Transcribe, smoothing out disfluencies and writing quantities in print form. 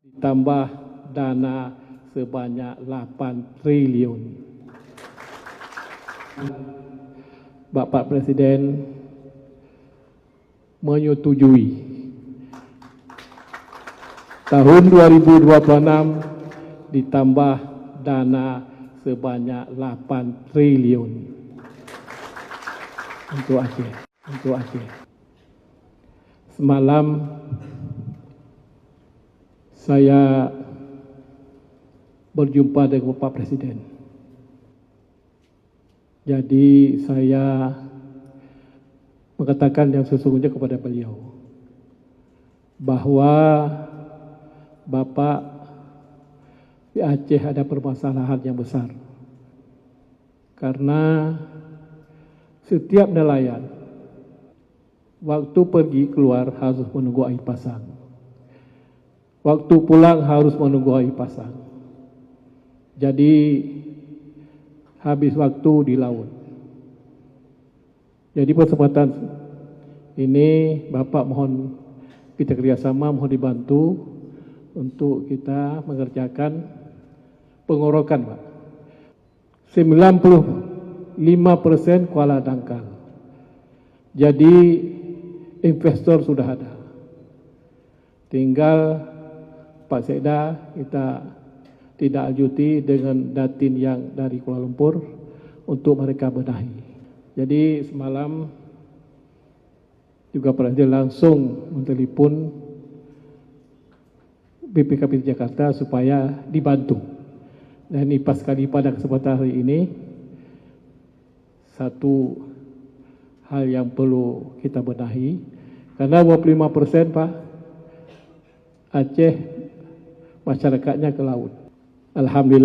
ditambah dana sebanyak 8 triliun. Bapak Presiden menyetujui tahun 2026 ditambah dana sebanyak 8 triliun untuk Aceh. Semalam saya berjumpa dengan Bapak Presiden. Jadi saya mengatakan yang sesungguhnya kepada beliau bahwa Bapak di Aceh ada permasalahan yang besar karena setiap nelayan waktu pergi keluar harus menunggu air pasang, waktu pulang harus menunggu air pasang. Jadi habis waktu di laut. Jadi kesempatan ini Bapak mohon kita kerjasama, mohon dibantu untuk kita mengerjakan pengorokan, Pak. 95% kuala dangkal. Jadi investor sudah ada. Tinggal Pak Sekda kita tidak lanjuti dengan datin yang dari Kuala Lumpur untuk mereka benahi. Jadi semalam juga Presiden langsung menelpon BPKP Jakarta supaya dibantu. Dan ini pas sekali pada kesempatan hari ini satu hal yang perlu kita benahi karena 25% Pak Aceh masyarakatnya ke laut. Alhamdulillah.